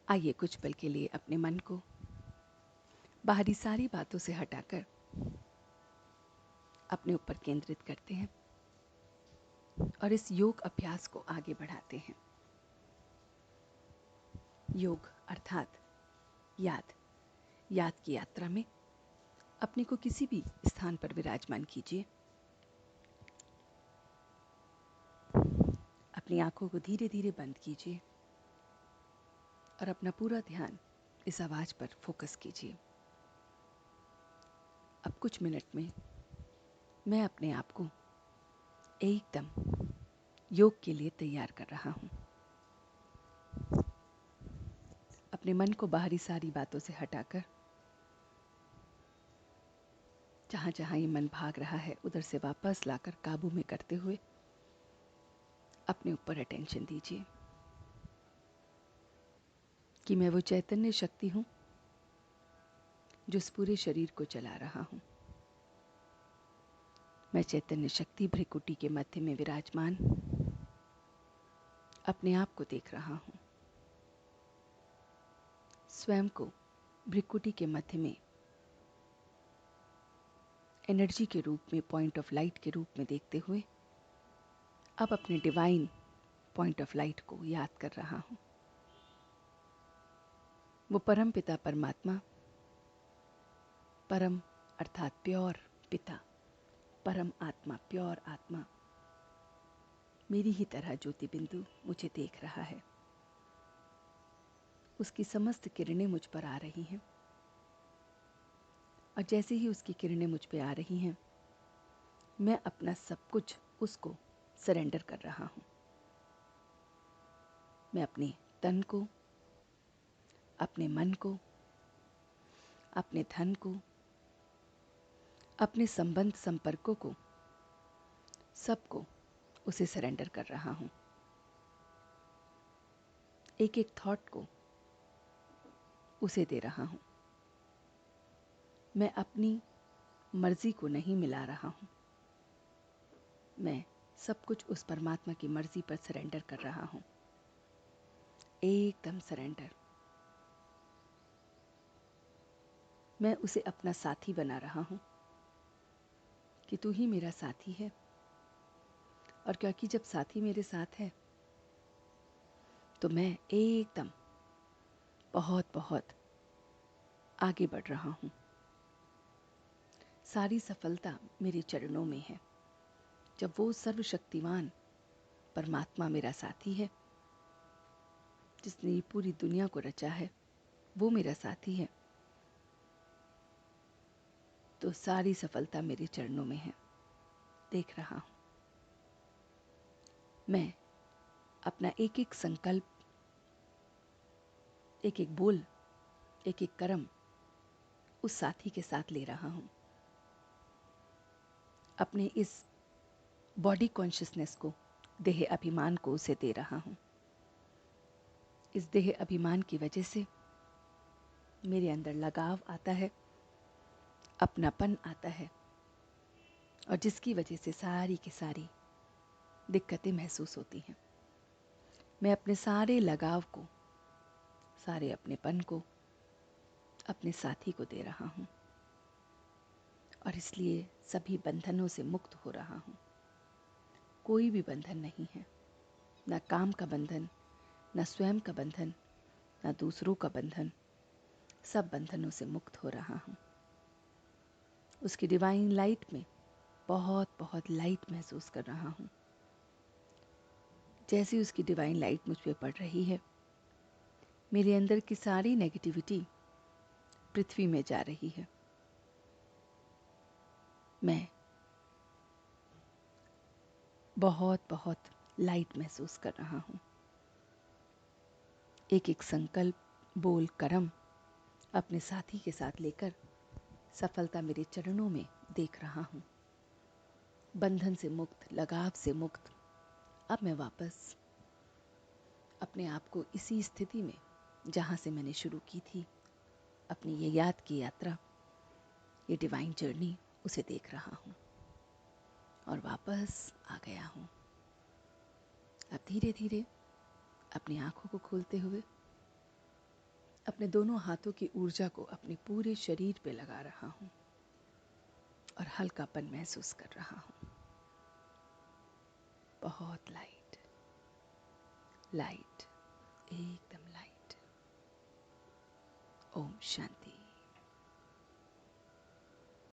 आइए कुछ पल के लिए अपने मन को बाहरी सारी बातों से हटाकर अपने ऊपर केंद्रित करते हैं और इस योग अभ्यास को आगे बढ़ाते हैं। योग अर्थात याद की यात्रा में अपने को किसी भी स्थान पर विराजमान कीजिए। अपनी आंखों को धीरे धीरे बंद कीजिए और अपना पूरा ध्यान इस आवाज पर फोकस कीजिए। अब कुछ मिनट में मैं अपने आप को एकदम योग के लिए तैयार कर रहा हूं। अपने मन को बाहरी सारी बातों से हटाकर जहां जहां ये मन भाग रहा है उधर से वापस लाकर काबू में करते हुए अपने ऊपर अटेंशन दीजिए कि मैं वो चैतन्य शक्ति हूं जो इस पूरे शरीर को चला रहा हूं। मैं चैतन्य शक्ति भ्रिकुटी के मध्य में विराजमान अपने आप को देख रहा हूं। स्वयं को भ्रिकुटी के मध्य में एनर्जी के रूप में, पॉइंट ऑफ लाइट के रूप में देखते हुए अब अपने डिवाइन पॉइंट ऑफ लाइट को याद कर रहा हूं। वो परम पिता परमात्मा, परम अर्थात प्योर पिता, परम आत्मा, प्योर आत्मा मेरी ही तरह ज्योति बिंदु मुझे देख रहा है। उसकी समस्त किरणें मुझ पर आ रही हैं और जैसे ही उसकी किरणें मुझ पे आ रही हैं मैं अपना सब कुछ उसको सरेंडर कर रहा हूं। मैं अपने तन को, अपने मन को, अपने धन को, अपने संबंध संपर्कों को, सबको उसे सरेंडर कर रहा हूं। एक एक थॉट को उसे दे रहा हूं। मैं अपनी मर्जी को नहीं मिला रहा हूं। मैं सब कुछ उस परमात्मा की मर्जी पर सरेंडर कर रहा हूं। एकदम सरेंडर। मैं उसे अपना साथी बना रहा हूं कि तू ही मेरा साथी है। और क्योंकि जब साथी मेरे साथ है तो मैं एकदम बहुत बहुत आगे बढ़ रहा हूं। सारी सफलता मेरे चरणों में है। जब वो सर्वशक्तिमान परमात्मा मेरा साथी है, जिसने ये पूरी दुनिया को रचा है, वो मेरा साथी है, तो सारी सफलता मेरे चरणों में है। देख रहा हूं। मैं अपना एक एक संकल्प, एक एक बोल, एक एक कर्म उस साथी के साथ ले रहा हूं। अपने इस बॉडी कॉन्शियसनेस को, देह अभिमान को उसे दे रहा हूं। इस देह अभिमान की वजह से मेरे अंदर लगाव आता है, अपनापन आता है और जिसकी वजह से सारी की सारी दिक्कतें महसूस होती हैं। मैं अपने सारे लगाव को, सारे अपनेपन को अपने साथी को दे रहा हूं और इसलिए सभी बंधनों से मुक्त हो रहा हूं। कोई भी बंधन नहीं है, ना काम का बंधन, ना स्वयं का बंधन, ना दूसरों का बंधन। सब बंधनों से मुक्त हो रहा हूं। उसकी डिवाइन लाइट में बहुत बहुत लाइट महसूस कर रहा हूं। जैसी उसकी डिवाइन लाइट मुझ पे पड़ रही है, मेरे अंदर की सारी नेगेटिविटी पृथ्वी में जा रही है। मैं बहुत बहुत लाइट महसूस कर रहा हूं। एक एक संकल्प, बोल, कर्म अपने साथी के साथ लेकर सफलता मेरे चरणों में देख रहा हूं। बंधन से मुक्त, लगाव से मुक्त। अब मैं वापस अपने आप को इसी स्थिति में, जहां से मैंने शुरू की थी अपनी ये याद की यात्रा, ये डिवाइन जर्नी, उसे देख रहा हूं और वापस आ गया हूं। अब धीरे धीरे अपनी आंखों को खोलते हुए अपने दोनों हाथों की ऊर्जा को अपने पूरे शरीर पे लगा रहा हूं और हल्कापन महसूस कर रहा हूं। बहुत लाइट, लाइट, एकदम लाइट। ओम शांति।